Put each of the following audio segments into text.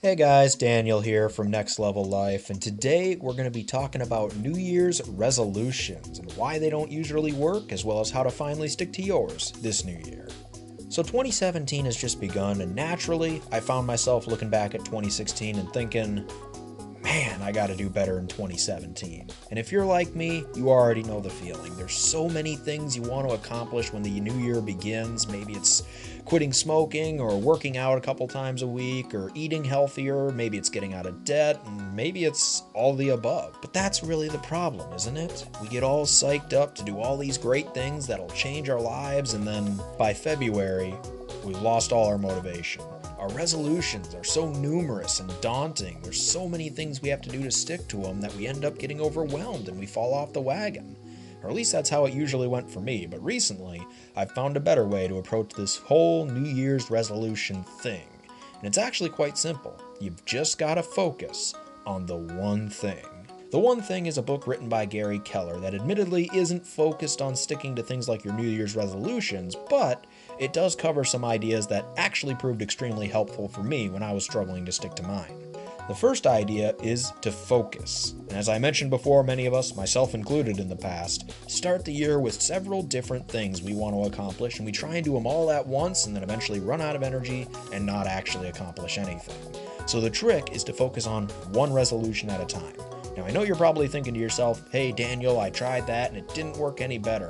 Hey guys, Daniel here from Next Level Life, and today we're going to be talking about New Year's resolutions and why they don't usually work, as well as how to finally stick to yours this new year. So 2017 has just begun, and naturally, I found myself looking back at 2016 and thinking, man, I gotta do better in 2017. And if you're like me, you already know the feeling. There's so many things you want to accomplish when the new year begins. Maybe it's quitting smoking, or working out a couple times a week, or eating healthier. Maybe it's getting out of debt, and maybe it's all the above. But that's really the problem, isn't it? We get all psyched up to do all these great things that'll change our lives, and then by February, we've lost all our motivation. Our resolutions are so numerous and daunting. There's so many things we have to do to stick to them that we end up getting overwhelmed and we fall off the wagon. Or at least that's how it usually went for me, but recently I've found a better way to approach this whole New Year's resolution thing. And it's actually quite simple. You've just got to focus on the one thing. The One Thing is a book written by Gary Keller that admittedly isn't focused on sticking to things like your New Year's resolutions, but it does cover some ideas that actually proved extremely helpful for me when I was struggling to stick to mine. The first idea is to focus. And as I mentioned before, many of us, myself included in the past, start the year with several different things we want to accomplish, and we try and do them all at once and then eventually run out of energy and not actually accomplish anything. So the trick is to focus on one resolution at a time. Now, I know you're probably thinking to yourself, hey Daniel, I tried that and it didn't work any better.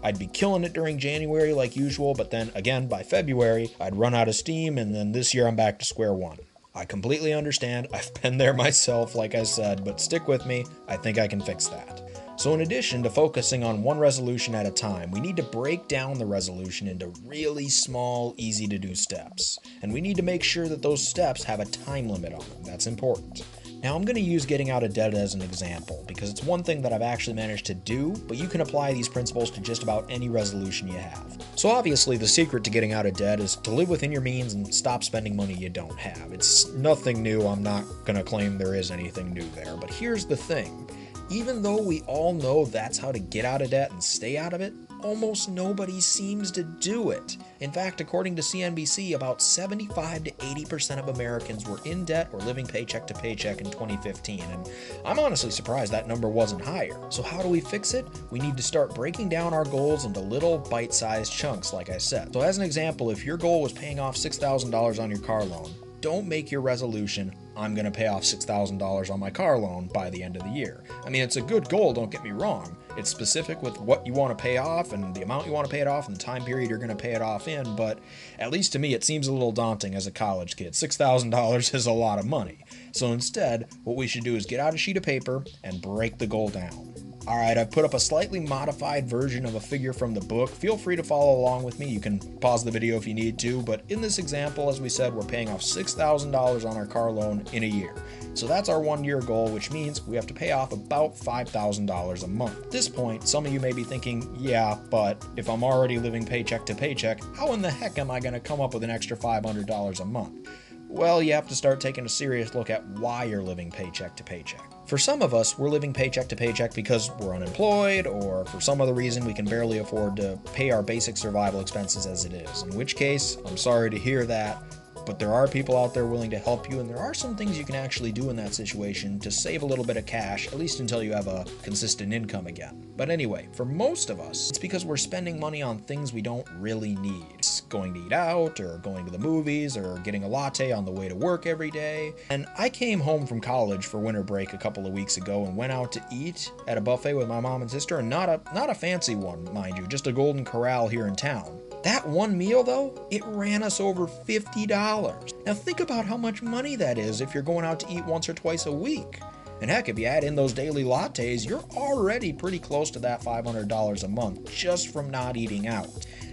I'd be killing it during January like usual, but then again by February, I'd run out of steam, and then this year I'm back to square one. I completely understand. I've been there myself, like I said, but stick with me. I think I can fix that. So in addition to focusing on one resolution at a time, we need to break down the resolution into really small, easy to do steps. And we need to make sure that those steps have a time limit on them. That's important. Now I'm going to use getting out of debt as an example, because it's one thing that I've actually managed to do, but you can apply these principles to just about any resolution you have. So obviously the secret to getting out of debt is to live within your means and stop spending money you don't have. It's nothing new. I'm not going to claim there is anything new there, but here's the thing. Even though we all know that's how to get out of debt and stay out of it, almost nobody seems to do it. In fact, according to CNBC, about 75 to 80% of Americans were in debt or living paycheck to paycheck in 2015, and I'm honestly surprised that number wasn't higher. So how do we fix it? We need to start breaking down our goals into little bite-sized chunks, like I said. So as an example, if your goal was paying off $6,000 on your car loan, don't make your resolution, I'm going to pay off $6,000 on my car loan by the end of the year. I mean, it's a good goal, don't get me wrong. It's specific with what you want to pay off and the amount you want to pay it off and the time period you're going to pay it off in, but at least to me it seems a little daunting as a college kid. $6,000 is a lot of money. So instead, what we should do is get out a sheet of paper and break the goal down. Alright, I've put up a slightly modified version of a figure from the book. Feel free to follow along with me. You can pause the video if you need to, but in this example, as we said, we're paying off $6,000 on our car loan in a year. So that's our 1 year goal, which means we have to pay off about $5,000 a month. At this point, some of you may be thinking, yeah, but if I'm already living paycheck to paycheck, how in the heck am I going to come up with an extra $500 a month? Well, you have to start taking a serious look at why you're living paycheck to paycheck. For some of us, we're living paycheck to paycheck because we're unemployed, or for some other reason we can barely afford to pay our basic survival expenses as it is. In which case, I'm sorry to hear that, but there are people out there willing to help you, and there are some things you can actually do in that situation to save a little bit of cash, at least until you have a consistent income again. But anyway, for most of us, it's because we're spending money on things we don't really need. It's going to eat out, or going to the movies, or getting a latte on the way to work every day. And I came home from college for winter break a couple of weeks ago and went out to eat at a buffet with my mom and sister, and not a fancy one, mind you, just a Golden Corral here in town. That one meal, though, it ran us over $50. Now think about how much money that is if you're going out to eat once or twice a week. And heck, if you add in those daily lattes, you're already pretty close to that $500 a month just from not eating out.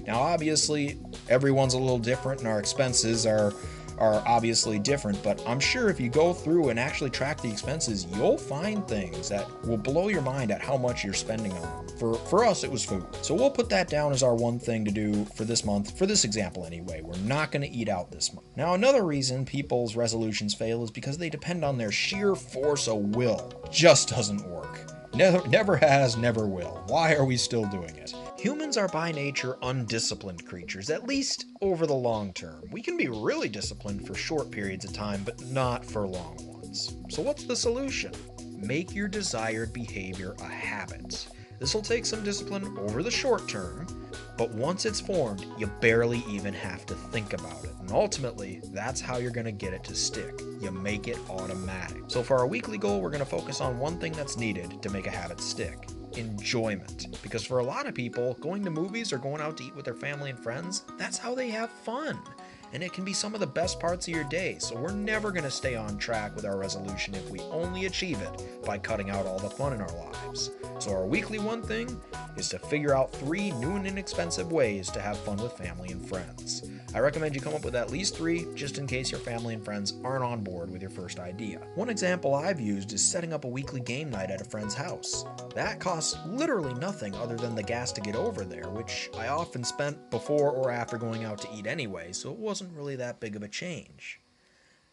Now obviously, everyone's a little different and our expenses are obviously different, but I'm sure if you go through and actually track the expenses, you'll find things that will blow your mind at how much you're spending on them. For us, it was food. So we'll put that down as our one thing to do for this month, for this example anyway. We're not going to eat out this month. Now, another reason people's resolutions fail is because they depend on their sheer force of will. Just doesn't work. Never has, never will. Why are we still doing it? Humans are by nature undisciplined creatures, at least over the long term. We can be really disciplined for short periods of time, but not for long ones. So what's the solution? Make your desired behavior a habit. This will take some discipline over the short term, but once it's formed, you barely even have to think about it. And ultimately, that's how you're going to get it to stick. You make it automatic. So for our weekly goal, we're going to focus on one thing that's needed to make a habit stick: enjoyment. Because for a lot of people, going to movies or going out to eat with their family and friends, that's how they have fun. And it can be some of the best parts of your day. So we're never going to stay on track with our resolution if we only achieve it by cutting out all the fun in our lives. So our weekly one thing is to figure out 3 new and inexpensive ways to have fun with family and friends. I recommend you come up with at least 3, just in case your family and friends aren't on board with your first idea. One example I've used is setting up a weekly game night at a friend's house. That costs literally nothing other than the gas to get over there, which I often spent before or after going out to eat anyway, so it wasn't really that big of a change.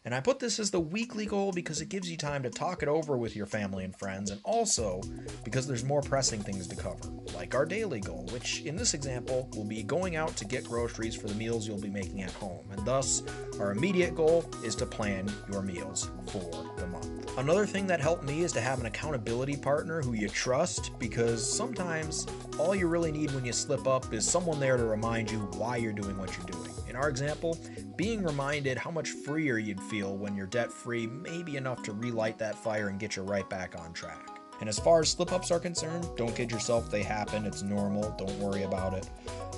And I put this as the weekly goal because it gives you time to talk it over with your family and friends, and also because there's more pressing things to cover, like our daily goal, which in this example will be going out to get groceries for the meals you'll be making at home. And thus, our immediate goal is to plan your meals for the month. Another thing that helped me is to have an accountability partner who you trust, because sometimes all you really need when you slip up is someone there to remind you why you're doing what you're doing. In our example, being reminded how much freer you'd feel when you're debt-free may be enough to relight that fire and get you right back on track. And as far as slip-ups are concerned, don't kid yourself, they happen, it's normal, don't worry about it.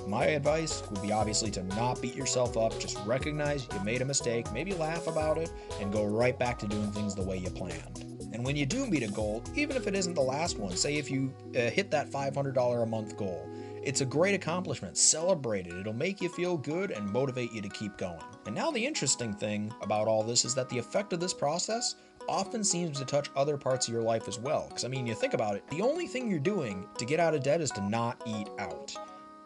My advice would be obviously to not beat yourself up, just recognize you made a mistake, maybe laugh about it, and go right back to doing things the way you planned. And when you do meet a goal, even if it isn't the last one, say if you hit that $500 a month goal, it's a great accomplishment. Celebrate it. It'll make you feel good and motivate you to keep going. And now the interesting thing about all this is that the effect of this process often seems to touch other parts of your life as well. Because I mean, you think about it, the only thing you're doing to get out of debt is to not eat out.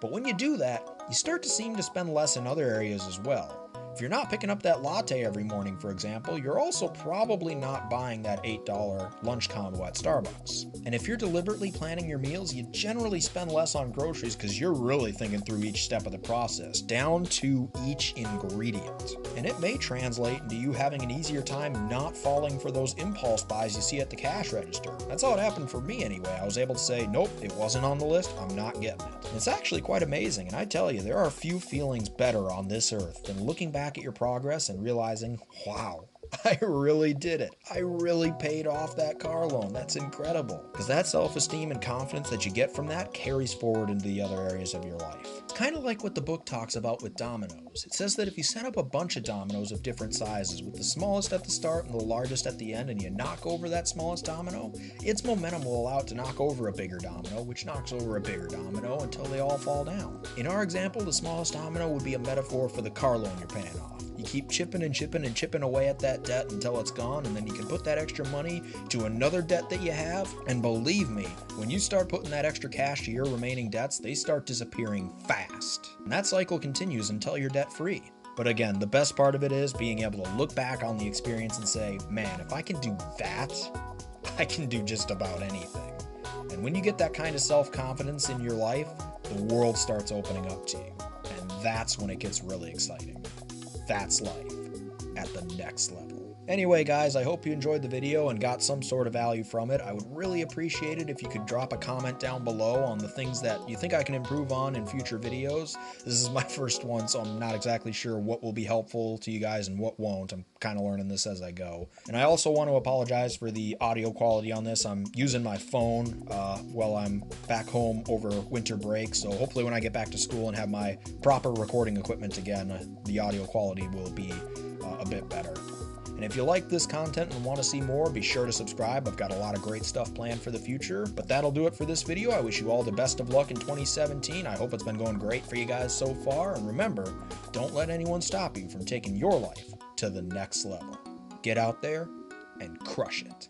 But when you do that, you start to seem to spend less in other areas as well. If you're not picking up that latte every morning, for example, you're also probably not buying that $8 lunch combo at Starbucks. And if you're deliberately planning your meals, you generally spend less on groceries because you're really thinking through each step of the process, down to each ingredient. And it may translate into you having an easier time not falling for those impulse buys you see at the cash register. That's how it happened for me anyway. I was able to say, nope, it wasn't on the list, I'm not getting it. It's actually quite amazing, and I tell you, there are few feelings better on this earth than looking back at your progress and realizing, wow, I really did it. I really paid off that car loan. That's incredible. Because that self-esteem and confidence that you get from that carries forward into the other areas of your life. It's kind of like what the book talks about with dominoes. It says that if you set up a bunch of dominoes of different sizes, with the smallest at the start and the largest at the end, and you knock over that smallest domino, its momentum will allow it to knock over a bigger domino, which knocks over a bigger domino until they all fall down. In our example, the smallest domino would be a metaphor for the car loan you're paying off. You keep chipping and chipping and chipping away at that debt until it's gone, and then you can put that extra money to another debt that you have. And believe me, when you start putting that extra cash to your remaining debts, they start disappearing fast. And that cycle continues until you're debt free. But again, the best part of it is being able to look back on the experience and say, man, if I can do that, I can do just about anything. And when you get that kind of self-confidence in your life, the world starts opening up to you. And that's when it gets really exciting. That's life at the next level. Anyway, guys, I hope you enjoyed the video and got some sort of value from it. I would really appreciate it if you could drop a comment down below on the things that you think I can improve on in future videos. This is my first one, so I'm not exactly sure what will be helpful to you guys and what won't. I'm kind of learning this as I go. And I also want to apologize for the audio quality on this. I'm using my phone while I'm back home over winter break, so hopefully when I get back to school and have my proper recording equipment again, the audio quality will be a bit better. And if you like this content and want to see more, be sure to subscribe. I've got a lot of great stuff planned for the future. But that'll do it for this video. I wish you all the best of luck in 2017. I hope it's been going great for you guys so far. And remember, don't let anyone stop you from taking your life to the next level. Get out there and crush it.